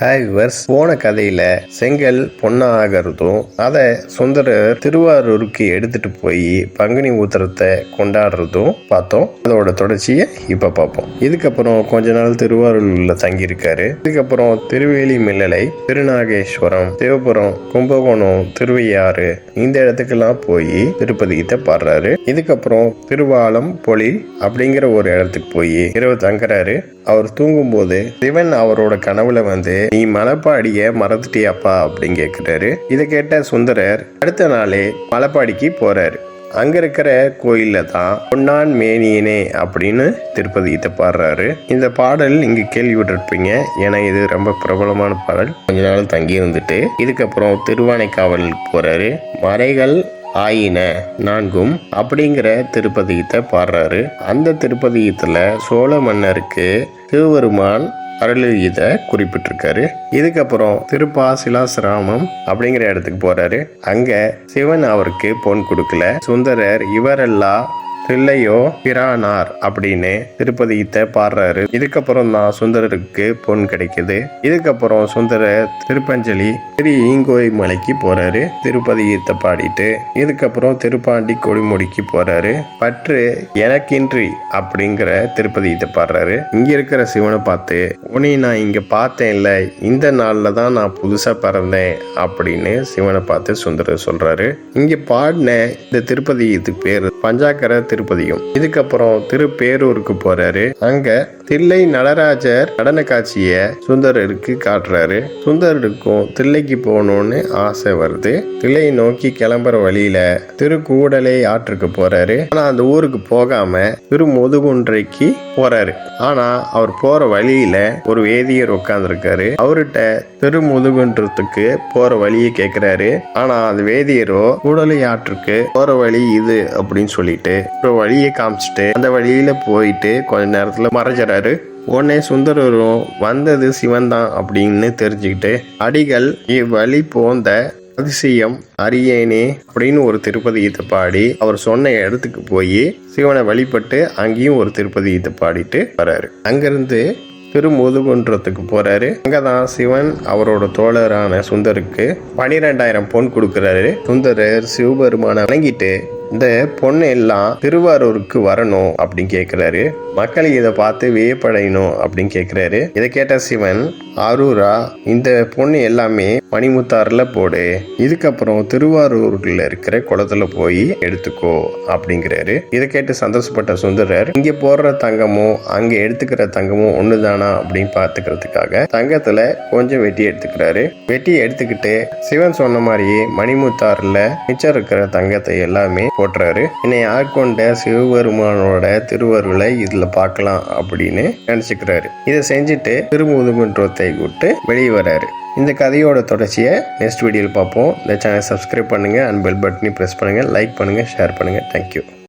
Hi viewers, போன கதையில செங்கல் பொண்ணாகிறதும் அதை சுந்தரர் திருவாரூருக்கு எடுத்துட்டு போய் பங்குனி உத்திரத்தை கொண்டாடுறதும் பார்த்தோம். அதோட தொடர்ச்சியை இப்ப பார்ப்போம். இதுக்கப்புறம் கொஞ்ச நாள் திருவாரூர்ல தங்கி இருக்காரு. இதுக்கப்புறம் திருவேலி மில்லலை, திருநாகேஸ்வரம், சிவபுரம், கும்பகோணம், திருவையாறு இந்த இடத்துக்கெல்லாம் போய் திருப்பதிகிட்ட பாடுறாரு. இதுக்கப்புறம் திருவாலம் பொழில் அப்படிங்கிற ஒரு இடத்துக்கு போய் இரவு தங்குறாரு. அவர் தூங்கும் போது சிவன் அவரோட கனவுல வந்து, நீ மலைப்பாடிய மறந்துட்டியாப்பா அப்படின்னு கேட்கிறாரு. இதை கேட்ட சுந்தரர் அடுத்த நாளே மலைப்பாடிக்கு போறாரு. அங்க இருக்கிற கோயில்ல தான் பொன்னான் மேனியனே அப்படின்னு திருப்பதிகிட்ட பாடுறாரு. இந்த பாடல் இங்க கேள்விப்பட்டிருப்பீங்க, ஏன்னா இது ரொம்ப பிரபலமான பாடல். கொஞ்ச நாள் தங்கி இருந்துட்டு இதுக்கப்புறம் திருவானைக்காவலுக்கு போறாரு. மறைகள் ஆயின நான்கும் அப்படிங்கிற திருப்பதிகத்தை பாடுறாரு. அந்த திருப்பதிகத்துல சோழ மன்னருக்கு சிவபெருமான் அருளியத குறிப்பிட்டிருக்காரு. இதுக்கப்புறம் திருப்பாசிலாசிராமம் அப்படிங்கிற இடத்துக்கு போறாரு. அங்க சிவன் அவருக்கு பொன் கொடுக்கல. சுந்தரர் இவரெல்லாம் தில்லையோ பிரானார் அப்படின்னு திருப்பதிகிட்ட பாடுறாரு. இதுக்கப்புறம் தான் சுந்தரருக்கு பொன் கிடைக்குது. இதுக்கப்புறம் சுந்தரர் திருப்பஞ்சலி திரு ஈங்கோய் மலைக்கு போறாரு. திருப்பதிகிட்ட பாடிட்டு இதுக்கப்புறம் திருப்பாண்டி கொடிமுடிக்கு போறாரு. பற்று எனக்கின்றி அப்படிங்கிற திருப்பதிகிட்ட பாடுறாரு. இங்க இருக்கிற சிவனை பார்த்து, உன்னை நான் இங்க பார்த்தேன் இல்ல, இந்த நாள்ல தான் நான் புதுசா பிறந்தேன் அப்படின்னு சிவனை பார்த்து சுந்தரர் சொல்றாரு. இங்க பாடின இந்த திருப்பதிகத்துக்கு பேரு பஞ்சாக்கர திருப்பதியும். இதுக்கப்புறம் திருப்பேரூருக்கு போறாரு. அங்க தில்லை நடராஜர் நடன காட்சிய சுந்தரருக்கு காட்டுறாரு. சுந்தரருக்கும் தில்லைக்கு போகணும்னு ஆசை வருது. தில்லையை நோக்கி கிளம்புற வழியில திருக்கூடலை ஆற்றுக்கு போறாரு. ஆனா அந்த ஊருக்கு போகாம திருமுதுகுன்றைக்கு போறாரு. ஆனா அவர் போற வழியில ஒரு வேதியர் உட்கார்ந்துருக்காரு. அவர்கிட்ட திருமுதுகுன்றத்துக்கு போற வழியை கேட்கிறாரு. ஆனா அந்த வேதியரோ கூடலை ஆற்றுக்கு போற வழி இது அப்படின்னு சொல்லிட்டு ஒரு வழியை காமிச்சிட்டு அந்த வழியில போயிட்டு கொஞ்ச நேரத்துல மறைஞ்சிடறாரு. உடனே சுந்தரரும் வந்தது சிவன் தான் அப்படின்னு தெரிஞ்சுக்கிட்டு, அடிகள் இவ்வழி போந்த அதிசயம் அறியேனே அப்படின்னு ஒரு திருப்பதிகத்தை பாடி அவர் சொன்ன இடத்துக்கு போய் சிவனை வழிபட்டு அங்கேயும் ஒரு திருப்பதிகத்தை பாடிட்டு வர்றாரு. அங்கிருந்து திருமுதுகுன்றத்துக்கு போறாரு. அங்கதான் சிவன் அவரோட தோழரான சுந்தருக்கு 12,000 பொன் கொடுக்கிறாரு. சுந்தரர் சிவபெருமான வணங்கிட்டு இந்த பொண்ணு எல்லாம் திருவாரூருக்கு வரணும் அப்படின்னு கேட்கிறாரு. மக்கள் இதை பார்த்து வியப்படையணும் அப்படின்னு கேட்கிறாரு. இதை கேட்ட சிவன், ஆரூரா, இந்த பொண்ணு எல்லாமே மணிமுத்தாறுல போடு, இதுக்கப்புறம் திருவாரூர்ல இருக்கிற குளத்துல போய் எடுத்துக்கோ அப்படிங்கிறாரு. இதை கேட்டு சந்தோஷப்பட்ட சுந்தரர், இங்க போடுற தங்கமும் அங்க எடுத்துக்கிற தங்கமும் ஒண்ணுதானா அப்படின்னு பார்த்துக்கிறதுக்காக தங்கத்துல கொஞ்சம் வெட்டி எடுத்துக்கிறாரு. வெட்டி எடுத்துக்கிட்டு சிவன் சொன்ன மாதிரியே மணிமுத்தாறுல மிச்சம் இருக்கிற தங்கத்தை எல்லாமே போட்டுறாரு. என்னை ஆட்கொண்ட சிவபெருமானோட திருவருளை இதுல பார்க்கலாம் அப்படின்னு நினைச்சுக்கிறாரு. இதை செஞ்சுட்டு திருமுதுகுன்றத்தை விட்டு வெளியே வர்றாரு. இந்த கதையோட தொடர்ச்சியை நெக்ஸ்ட் வீடியோவில் பார்ப்போம். இந்த சேனலை சப்ஸ்கிரைப் பண்ணுங்க, அண்ட் பெல் பட்டனை பிரஸ் பண்ணுங்க, லைக் பண்ணுங்க, ஷேர் பண்ணுங்க. தேங்க்யூ.